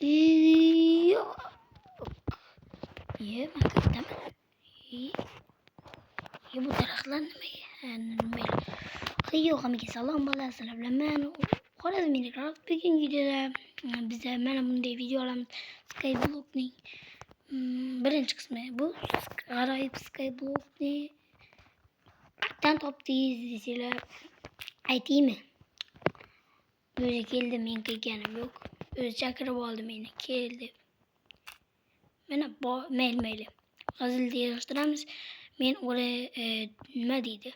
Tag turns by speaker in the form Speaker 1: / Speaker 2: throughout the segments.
Speaker 1: Yok. Ye makam. Ye bu taraflar nima? Hayyo hammaga salom bo'lasizlar bilan men Xorazminliklar bugungi videoda bizda mana bunday videolarimiz Skyblockning birinchi qismi. Bu g'aroyib Skyblockni qayerdan topdingiz desanglar aytaymi? O'zi keldi, men kelganim yo'q. O'zi chaqirib oldi meni, keldi. Mana mayli. G'azilda yig'ishtiramiz. Men o'la nima deydi?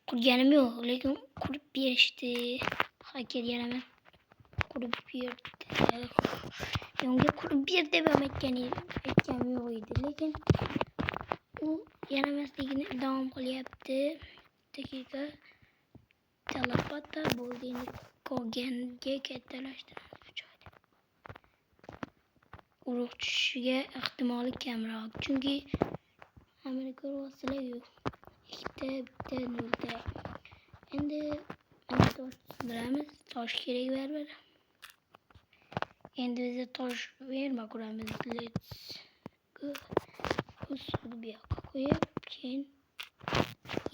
Speaker 1: Qurganim yo'q, lekin qurib berishdi. Haker yana qurib berdi. Menga qurib ber deb aytganim yo'q edi, lekin u yaramasligini davom qilyapti. Daqiqa telepata bo'ldiğini qolganga kattalashtiramiz bu joyda. Urug' tushishiga ehtimoli kamroq, chunki hammani ko'ryapsizlar yo'q. Bitta nolda. Endi tosh sindiramiz. Tosh kerak baribir. Endi biza tosh berma ko'ramiz. Let's go. Suvni bu yoqqa qo'yib, keyin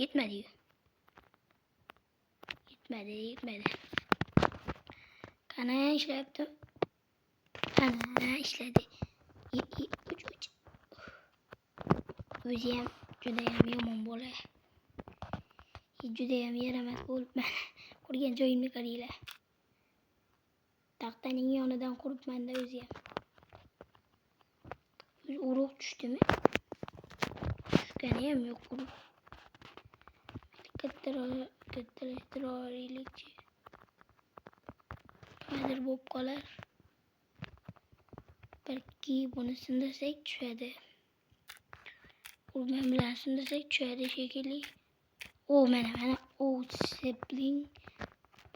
Speaker 1: yetmadi. Qana ishlayapti. Qana ishladi. Uch. O'zi ham judayam yomon bola. Judayam yaramas bo'libman. Qurgan joyimni qaranglar. Taxtaning yonidan quribman-da o'zi ham. Urug' tushdimi? Tushgani ham yo'q urug'. Kattalashtirib olaylikchi. Hozir bo'lib qolar. Balki buni sindirsak tushadi. Urgan bilan sindirsak tushadi shekilli. Mana sapling.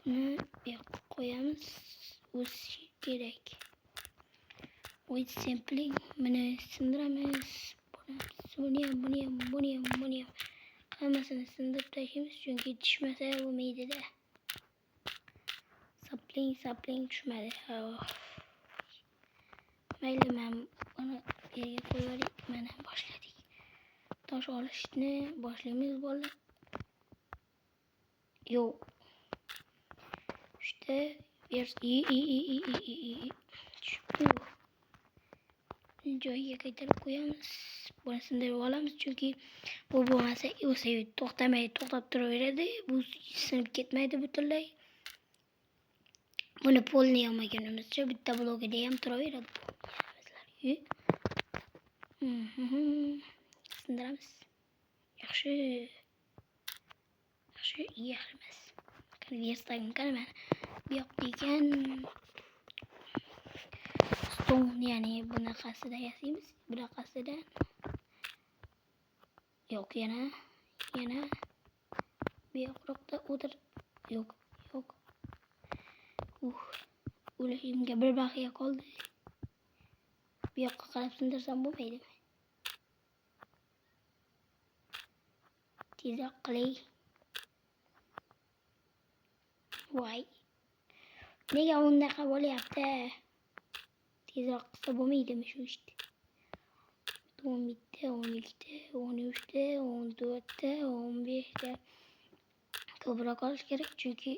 Speaker 1: Buni bu yoqqa qo'yamiz. O'sishi kerak. Sapling. Buni sindiramiz. Buni ham. Hammasini sindirib tashlaymiz, chunki tushmasa bo'lmaydi-da. Sapling tushmadi. Mayli, men buni yerga qo'yaylik. Mana boshladik. Tosh olishni boshlaymiz bolalar. Yo'q. İşte joyiga qaytarib qo'yamiz. Buni sindirib olamiz, chunki bu bo'lmasa o'sa to'xtab turaveradi. Bu sinib ketmaydi butunlay. Buni polni olmaganimizcha bitta blokida ham turaveradi. Sindiramiz. Yaxshi emas. Qani bu yoqda ekan. Stone, ya'ni bunaqasida yasaymiz. Bunaqasida. Yo'q, yana bu yoqda o'tir. Yo'q. O'lishimga bir baqiya qoldi. Bu yoqqa qarab sindirsam bo'lmaydimi? Tezroq qilay. Voy. Nega unaqa bo'lyapti? Tezroq qilsa bo'lmaydimi shu ishni? 11, 12, 13, 14, 15 ko'proq olish kerak, chunki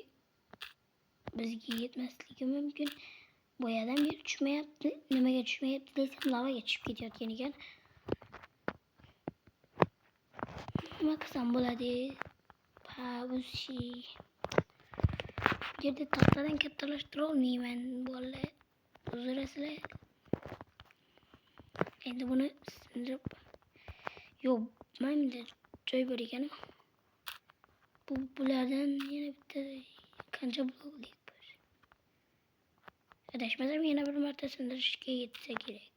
Speaker 1: bizga yetmasligi mumkin. Boyadan beri tushmayapti. Nimaga tushmayapti desam, lavaga tushib ketayotgan ekan. Nima qilsam bo'ladi? O'zi bu yerda taxtadan kattalashtira olmayman bolalar. Uzrasizlar. Endi buni sindirib. Yo'q, mana joy bor ekan. Bulardan yana bitta qancha bloklik bor. Adashmasam yana bir marta sindirishga yetsa kerak.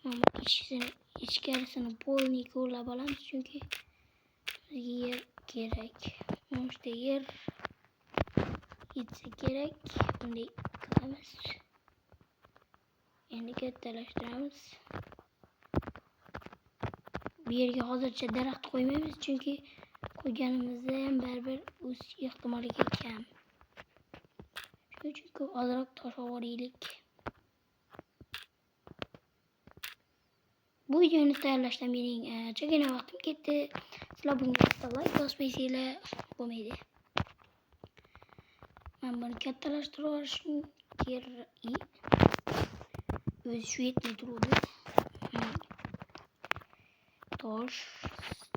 Speaker 1: Mana ichkarisini polni ko'rlab olamiz, chunki yer kerak. Mana yer yetsa kerak. Bunday qilamiz. Endi kattalashtiramiz. Bu yerga hozircha daraxt qo'ymaymiz, chunki qo'yganimizda ham baribir o'sish ehtimoli kam. Shu Çünkü olarak taş avariylik. Bu videonu tayyorlashdan mening chegana vaqtim ketdi. Sizlar bunga like bosmaysizlar bo'lmaydi. Men buni kattalashtirib olishim kerak. O'zi shu yerda turadi. Tosh,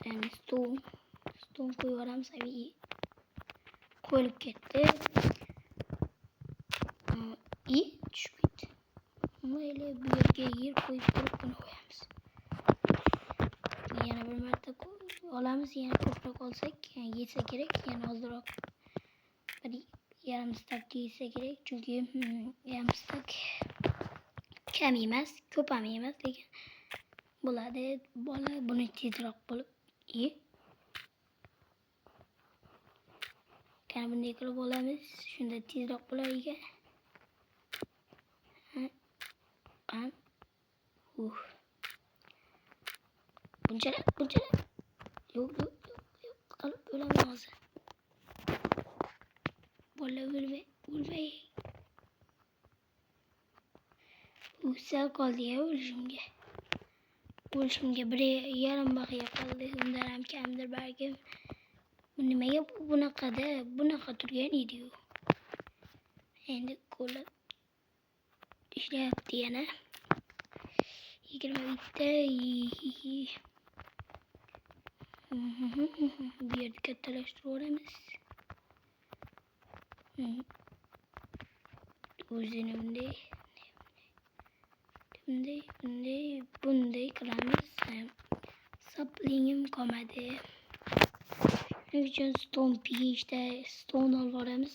Speaker 1: yani stone qo'yib yuboramiz. Qo'yilib ketdi. Tushib ketdi. Mayli, bu yerga yer qo'yib turib buni qo'yamiz. Yana bir marta olamiz, yana ko'proq olsak, yetsa kerak, yana ozroq. Bir yarim stak yetsa kerak, chunki yarim stak kam emas, ko'p ham emas, lekin bo'ladi. Bola buni tezroq bo'lib, qani bunday qilib olamiz, shunda tezroq bo'lar ekan. Bunchalar. Yo'q, qilib o'laman hozir. Bola o'lmay. Sal qoldi-ya o'lishimga. Bir yarim baqiya qoldi. Undan ham kamdir balkim. Nimaga bunaqa turgan edi-yu. Endi qo'li ishlayapti yana. 20 bitta. Bu yerda kattalashtirib olamiz. O'zini bunday qilamiz. Saplingim qolmadi. Shuning uchun stone pigishda stone olib olamiz.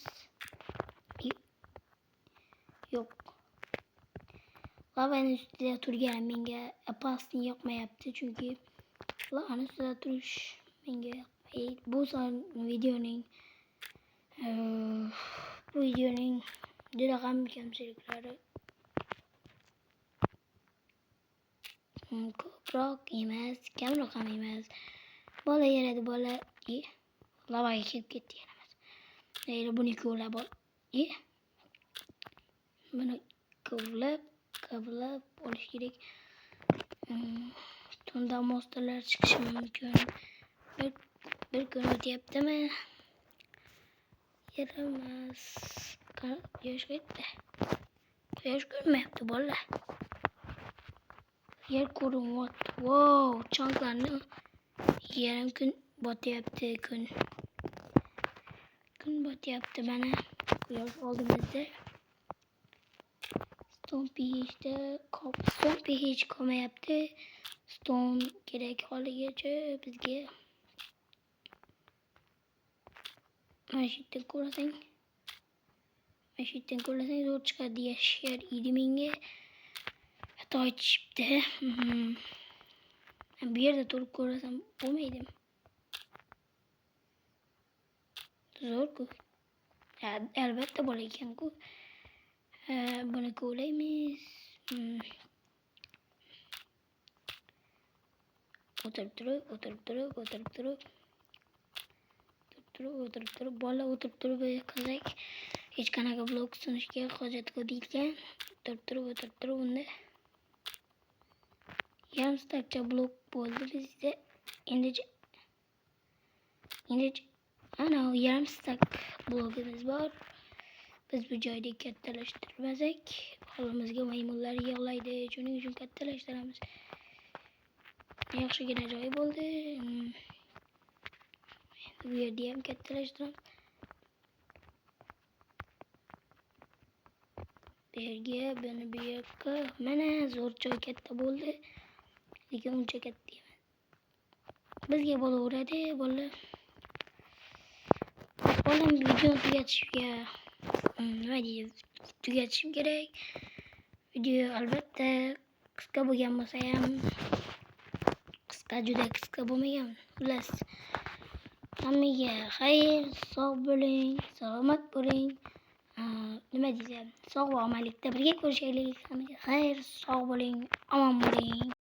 Speaker 1: Yo'q. Lavani ustida turgan menga apasni yoqmayapti, chunki lavani ustida turish menga yoqmaydi. Bu videoning juda ham kamchiliklari. Ko'proq emas, kamroq ham emas. Bola yaradi, bola lavaga kelib ketdi yana. Mayli, buni ko'lab ol. Buni kavlab olish kerak. Tunda monsterlar chiqishi mumkin. Bir kun o'tyaptimi? Yaramas. Quyosh ketdi. Quyosh ko'rmayapti bolalar. Yer ko'rinyapti. Wow, chonklarni yarim kun botyapti. Kun botyapti mana. Quyosh oldimizda. Stone pH qolmayapti. Stone kerak holigacha bizga. Mana shu yerdan ko'rasang zo'r chiqadi deyishar edi menga. Xato aytishibdi. Bu yerda turib ko'rasam bo'lmaydimi? Zo'r-ku. Albatta bo'lar ekan-ku. Buni ko'laymiz. O'tirib turib. Bola o'tirib turib qilsak, hech qanaqa blok sunishga hojat qolmaydigan. O'tirib turib unda yarim stakcha blok bo'ldi bizda. Endi ana yarim stak blogimiz bor. Biz bu joyda kattalashtirmasak, holimizga maymunlar yig'laydi. Shuning uchun kattalashtiramiz. Yaxshigina joy bo'ldi. Bu yerda ham kattalashtiramiz. Bu yerga mana zo'r joy katta bo'ldi. Lekin uncha katta emas. Bizga bo'laveradi, bola. Bolam videoni tugatishim kerak. Video albatta qisqa bo'lgan bo'lsa ham, juda qisqa bo'lmagan. Xullas, hammaga xayr, sog' bo'ling, salomat bo'ling. Nima deyman? Sog' va omonlikda birga ko'rishaylik. Hammaga xayr, sog' bo'ling, omon bo'ling.